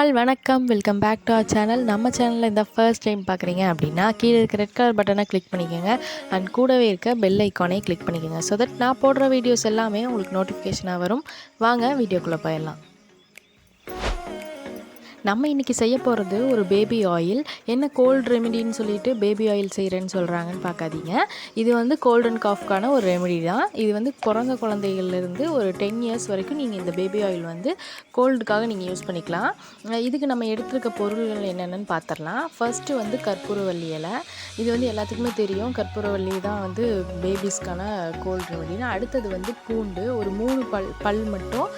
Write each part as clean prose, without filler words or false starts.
All வணக்கம், welcome back to our channel. நம்ம சேனலில் இந்த ஃபர்ஸ்ட் டைம் பார்க்குறீங்க அப்படின்னா கீழே இருக்க ரெட் கலர் பட்டனை கிளிக் பண்ணிக்கோங்க. அண்ட் கூடவே இருக்க பெல் ஐக்கானே கிளிக் பண்ணிக்கோங்க. ஸோ தட் நான் போடுற வீடியோஸ் எல்லாமே உங்களுக்கு நோட்டிஃபிகேஷனாக வரும். வாங்க வீடியோக்குள்ளே போயிடலாம். நம்ம இன்றைக்கி செய்ய போகிறது ஒரு பேபி ஆயில். என்ன கோல்டு ரெமெடின்னு சொல்லிட்டு பேபி ஆயில் செய்கிறேன்னு சொல்கிறாங்கன்னு பார்க்காதீங்க. இது வந்து கோல்ட் அண்ட் காஃப்க்கான ஒரு ரெமெடி தான். இது வந்து பிறந்த குழந்தைகள்லேருந்து ஒரு 10 இயர்ஸ் வரைக்கும் நீங்கள் இந்த பேபி ஆயில் வந்து கோல்டுக்காக நீங்கள் யூஸ் பண்ணிக்கலாம். இதுக்கு நம்ம எடுத்துருக்க பொருள்கள் என்னென்னு பார்த்துடலாம். ஃபர்ஸ்ட்டு வந்து கற்பூரவள்ளி இலை. இது வந்து எல்லாத்துக்குமே தெரியும், கற்பூரவள்ளி தான் வந்து பேபிஸ்க்கான கோல்டு ரெமெடினா. அடுத்தது வந்து பூண்டு, ஒரு 3 பல் மட்டும்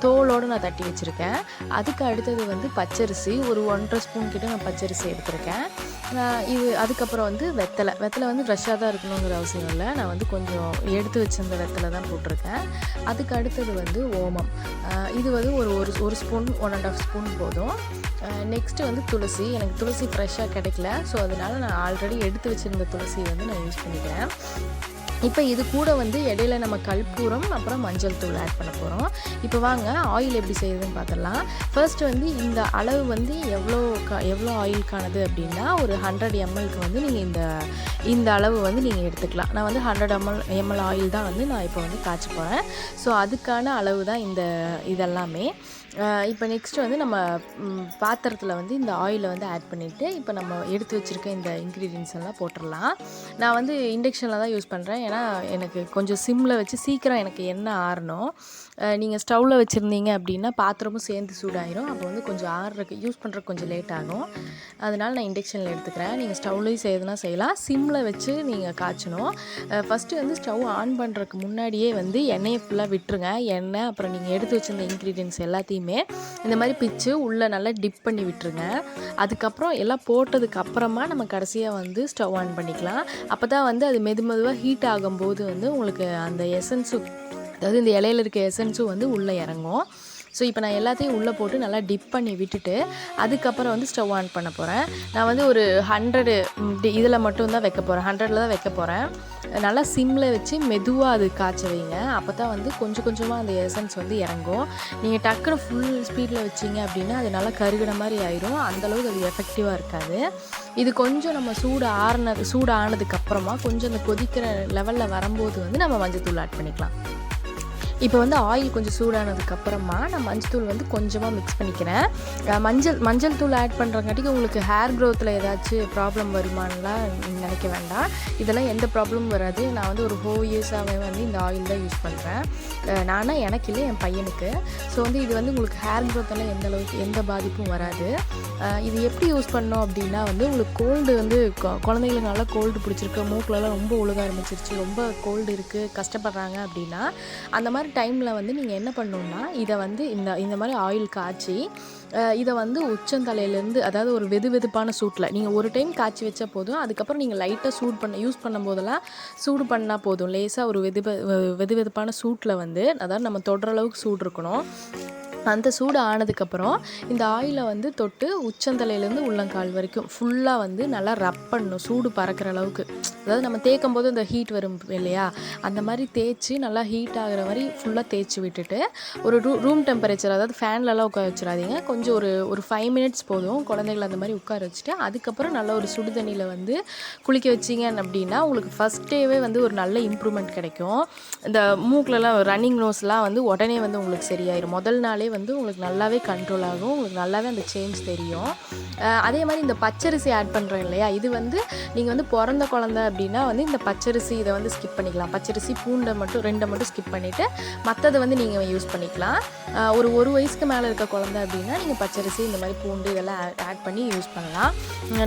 தோலோடு நான் தட்டி வச்சுருக்கேன். அதுக்கு அடுத்தது வந்து பச்சரிசி, ஒரு 1.5 ஸ்பூன் கிட்ட நான் பச்சரிசி எடுத்திருக்கேன். இது அதுக்கப்புறம் வந்து வெத்தலை வந்து ஃப்ரெஷ்ஷாக தான் இருக்கணுங்கிற அவசியம் இல்லை. நான் வந்து கொஞ்சம் எடுத்து வச்சிருந்த வெத்தலை தான் போட்டிருக்கேன். அதுக்கு அடுத்தது வந்து ஓமம். இது வந்து ஒரு ஸ்பூன் 1.5 ஸ்பூன் போதும். நெக்ஸ்ட்டு வந்து துளசி. எனக்கு துளசி ஃப்ரெஷ்ஷாக கிடைக்கல, ஸோ அதனால் நான் ஆல்ரெடி எடுத்து வச்சுருந்த துளசி வந்து நான் யூஸ் பண்ணிக்கிறேன். இப்போ இது கூட வந்து இடையில நம்ம கற்பூரம் அப்புறம் மஞ்சள் தூள் ஆட் பண்ண போகிறோம். இப்போ வாங்க ஆயில் எப்படி செய்யுதுன்னு பார்த்துடலாம். ஃபர்ஸ்ட் வந்து இந்த அளவு வந்து எவ்வளோ ஆயிலுக்கானது அப்படின்னா, ஒரு 100 mlக்கு வந்து நீங்கள் இந்த அளவு வந்து நீங்கள் எடுத்துக்கலாம். நான் வந்து 100 ml ஆயில் தான் வந்து நான் இப்போ வந்து காய்ச்ச போகிறேன். ஸோ அதுக்கான அளவு தான் இதெல்லாமே. இப்போ நெக்ஸ்ட்டு வந்து நம்ம பாத்திரத்தில் வந்து இந்த ஆயிலை வந்து ஆட் பண்ணிவிட்டு இப்போ நம்ம எடுத்து வச்சுருக்க இந்த இன்க்ரீடியன்ஸ் எல்லாம் போட்டுடலாம். நான் வந்து இண்டக்ஷனில் தான் யூஸ் பண்ணுறேன், ஏன்னா எனக்கு கொஞ்சம் சிம்மில் வச்சு சீக்கிரம் எனக்கு எண்ணெய் ஆறணும். நீங்கள் ஸ்டவ்வில் வச்சுருந்தீங்க அப்படின்னா பாத்திரமும் சேர்ந்து சூடாயிரும். அப்போ வந்து கொஞ்சம் ஆறுறதுக்கு யூஸ் பண்ணுறதுக்கு கொஞ்சம் லேட் ஆகும். அதனால் நான் இண்டக்ஷனில் எடுத்துக்கிறேன். நீங்கள் ஸ்டவ்லேயும் செய்யறதுனா செய்யலாம், சிம்மில் வச்சு நீங்கள் காய்ச்சணும். ஃபஸ்ட்டு வந்து ஸ்டவ் ஆன் பண்ணுறதுக்கு முன்னாடியே வந்து எண்ணெயை ஃபுல்லாக விட்டுருங்க. எண்ணெய் அப்புறம் நீங்கள் எடுத்து வச்சுருந்த இன்க்ரீடியன்ஸ் எல்லாத்தையுமே இந்த மாதிரி பிச்சு உள்ளே நல்லா டிப் பண்ணி விட்டுருங்க. அதுக்கப்புறம் எல்லாம் போட்டதுக்கு அப்புறமா நம்ம கடைசியாக வந்து ஸ்டவ் ஆன் பண்ணிக்கலாம். அப்போ தான் வந்து அது மெதுவாக ஹீட் ஆகும்போது வந்து உங்களுக்கு அந்த எசன்ஸும், அதாவது இந்த இலையில் இருக்க எசன்ஸும் வந்து உள்ளே இறங்கும். ஸோ இப்போ நான் எல்லாத்தையும் உள்ளே போட்டு நல்லா டிப் பண்ணி விட்டுட்டு அதுக்கப்புறம் வந்து ஸ்டவ் ஆன் பண்ண போகிறேன். நான் வந்து ஒரு 100 இதில் மட்டும்தான் வைக்க போகிறேன், 100ல் தான் வைக்க போகிறேன். நல்லா சிம்மில் வச்சு மெதுவாக அது காய்ச்ச வைங்க. அப்போ தான் வந்து கொஞ்சம் கொஞ்சமாக அந்த எசன்ஸ் வந்து இறங்கும். நீங்கள் டக்குன்னு ஃபுல் ஸ்பீடில் வச்சிங்க அப்படின்னா அது நல்லா கருகின மாதிரி ஆயிரும். அந்தளவுக்கு அது எஃபெக்டிவாக இருக்காது. இது கொஞ்சம் நம்ம சூடு ஆனதுக்கப்புறமா கொஞ்சம் அந்த கொதிக்கிற லெவலில் வரும்போது வந்து நம்ம மஞ்சள் தூள் ஆட் பண்ணிக்கலாம். இப்போ வந்து ஆயில் கொஞ்சம் சூடானதுக்கப்புறமா நான் மஞ்சள் தூள் வந்து கொஞ்சமாக மிக்ஸ் பண்ணிக்கிறேன். மஞ்சள் தூள் ஆட் பண்ணுறங்காட்டிக்கு உங்களுக்கு ஹேர் க்ரோத்தில் ஏதாச்சும் ப்ராப்ளம் வருமானலாம் நினைக்க வேண்டாம். இதெல்லாம் எந்த ப்ராப்ளமும் வராது. நான் வந்து ஒரு 4 இயர்ஸாகவே வந்து இந்த ஆயில் தான் யூஸ் பண்ணுறேன். நானா எனக்கு இல்லை, என் பையனுக்கு. ஸோ வந்து இது வந்து உங்களுக்கு ஹேர் க்ரோத்தெல்லாம் எந்த பாதிப்பும் வராது. இது எப்படி யூஸ் பண்ணோம் அப்படின்னா வந்து உங்களுக்கு கோல்டு வந்து குழந்தைங்களுக்கு நல்லா கோல்டு பிடிச்சிருக்கு, மூக்கிலலாம் ரொம்ப ஒழுக ஆரம்பிச்சிருச்சு, ரொம்ப கோல்டு இருக்குது, கஷ்டப்படுறாங்க அப்படின்னா அந்த மாதிரி டைமில் வந்து நீங்கள் என்ன பண்ணணுன்னா, இதை வந்து இந்த மாதிரி ஆயில் காய்ச்சி இதை வந்து உச்சந்தலையிலேருந்து, அதாவது ஒரு வெதுவெதுப்பான சூட்டில் நீங்கள் ஒரு டைம் காய்ச்சி வச்சா போதும். அதுக்கப்புறம் நீங்கள் லைட்டாக யூஸ் பண்ணும் போதெல்லாம் சூடு பண்ணால் போதும். லேசாக ஒரு வெதுவெதுப்பான சூட்டில் வந்து, அதாவது நம்ம தொடுற அளவுக்கு சூடு இருக்கணும். அந்த சூடு ஆனதுக்கப்புறம் இந்த ஆயிலை வந்து தொட்டு உச்சந்தலையிலேருந்து உள்ளங்கால் வரைக்கும் ஃபுல்லாக வந்து நல்லா ரப் பண்ணணும், சூடு பறக்கிற அளவுக்கு. அதாவது நம்ம தேய்க்கும் போது இந்த ஹீட் வரும் இல்லையா, அந்த மாதிரி தேய்ச்சி நல்லா ஹீட் ஆகிற மாதிரி ஃபுல்லாக தேய்ச்சி விட்டுட்டு ஒரு ரூம் டெம்பரேச்சர், அதாவது ஃபேன்லலாம் உட்கார வச்சிடாதீங்க, கொஞ்சம் ஒரு 5 மினிட்ஸ் போதும் குழந்தைகளை அந்த மாதிரி உட்கார வச்சுட்டு அதுக்கப்புறம் நல்லா ஒரு சுடு தண்ணியில் வந்து குளிக்க வச்சிங்க அப்படின்னா உங்களுக்கு ஃபஸ்ட் டேவே வந்து ஒரு நல்ல இம்ப்ரூவ்மெண்ட் கிடைக்கும். இந்த மூக்கிலலாம் ரன்னிங் நோஸ்லாம் வந்து உடனே வந்து உங்களுக்கு சரியாயிடும். முதல் நாளே வந்து உங்களுக்கு நல்லாவே கண்ட்ரோல் ஆகும், உங்களுக்கு நல்லாவே அந்த சேஞ்ச் தெரியும். அதே மாதிரி இந்த பச்சரிசி ஆட் பண்ணுறோம் இல்லையா, இது வந்து நீங்கள் வந்து பிறந்த குழந்தை அப்படின்னா வந்து இந்த பச்சரிசி இதை வந்து ஸ்கிப் பண்ணிக்கலாம். பச்சரிசி பூண்டை மட்டும் 2 மட்டும் ஸ்கிப் பண்ணிவிட்டு மற்றதை வந்து நீங்கள் யூஸ் பண்ணிக்கலாம். ஒரு வயசுக்கு மேலே இருக்க குழந்தை அப்படின்னா நீங்கள் பச்சரிசி இந்த மாதிரி பூண்டு இதெல்லாம் ஆட் பண்ணி யூஸ் பண்ணலாம்.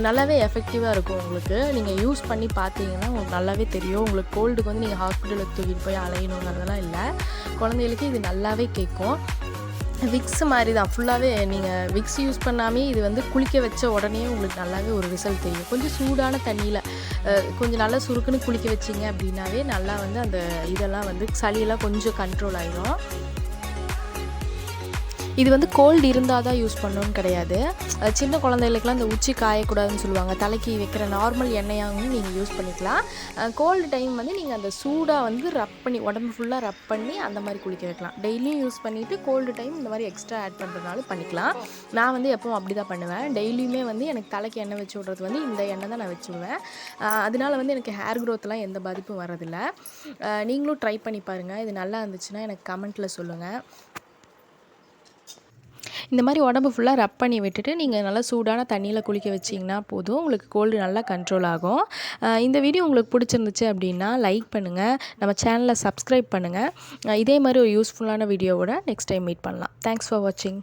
நல்லாவே எஃபெக்டிவாக இருக்கும். உங்களுக்கு நீங்கள் யூஸ் பண்ணி பார்த்தீங்கன்னா உங்களுக்கு நல்லாவே தெரியும். உங்களுக்கு கோல்டுக்கு வந்து நீங்கள் ஹாஸ்பிட்டலுக்கு தூக்கிட்டு போய் அலையணுங்கிறதெல்லாம் இல்லை, குழந்தைகளுக்கு இது நல்லாவே கேட்கும். விக்ஸ் மாதிரி தான் ஃபுல்லாகவே. நீங்கள் விக்ஸ் யூஸ் பண்ணாமே இது வந்து குளிக்க வச்ச உடனே உங்களுக்கு நல்லாவே ஒரு ரிசல்ட் தெரியும். கொஞ்சம் சூடான தண்ணியில் கொஞ்சம் நல்லா சுருக்குன்னு குளிக்க வச்சிங்க அப்படின்னாவே நல்லா வந்து அந்த இதெல்லாம் வந்து சளியெல்லாம் கொஞ்சம் கண்ட்ரோல் ஆகிடும். இது வந்து கோல்டு இருந்தால் தான் யூஸ் பண்ணணும்னு கிடையாது. சின்ன குழந்தைகளுக்குலாம் இந்த உச்சி காயக்கூடாதுன்னு சொல்லுவாங்க. தலைக்கு வைக்கிற நார்மல் எண்ணெயாகவும் நீங்கள் யூஸ் பண்ணிக்கலாம். கோல்டு டைம் வந்து நீங்கள் அந்த சூடாக வந்து ரப் பண்ணி உடம்பு ஃபுல்லாக ரப் பண்ணி அந்த மாதிரி குளிக்க வைக்கலாம். டெய்லியும் யூஸ் பண்ணிவிட்டு கோல்டு டைம் இந்த மாதிரி எக்ஸ்ட்ரா ஆட் பண்ணுறதுனாலும் பண்ணிக்கலாம். நான் வந்து எப்பவும் அப்படி தான் பண்ணுவேன். டெய்லியுமே வந்து எனக்கு தலைக்கு எண்ணெய் வச்சு விட்றது வந்து இந்த எண்ணெய் தான் நான் வச்சு விடுவேன். அதனால வந்து எனக்கு ஹேர் க்ரோத்லாம் எந்த பாதிப்பும் வரதில்லை. நீங்களும் ட்ரை பண்ணி பாருங்கள். இது நல்லா இருந்துச்சுன்னா எனக்கு கமெண்ட்டில் சொல்லுங்கள். இந்த மாதிரி உடம்பு ஃபுல்லாக ரப் பண்ணி விட்டுட்டு நீங்கள் நல்லா சூடான தண்ணியில் குளிக்க வச்சிங்கன்னா போதும், உங்களுக்கு கோல்டு நல்லா கண்ட்ரோல் ஆகும். இந்த வீடியோ உங்களுக்கு பிடிச்சிருந்துச்சு அப்படின்னா லைக் பண்ணுங்கள், நம்ம சேனலை சப்ஸ்கிரைப் பண்ணுங்கள். இதே மாதிரி ஒரு யூஸ்ஃபுல்லான வீடியோவோட நெக்ஸ்ட் டைம் மீட் பண்ணலாம். தேங்க்ஸ் ஃபார் வாட்சிங்.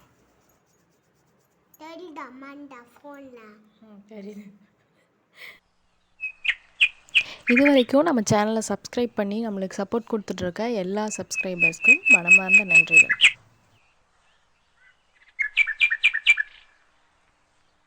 இது வரைக்கும் நம்ம சேனலை சப்ஸ்கிரைப் பண்ணி நம்மளுக்கு சப்போர்ட் கொடுத்துட்ருக்க எல்லா சப்ஸ்கிரைபர்ஸ்க்கும் மனமார்ந்த நன்றிகள்.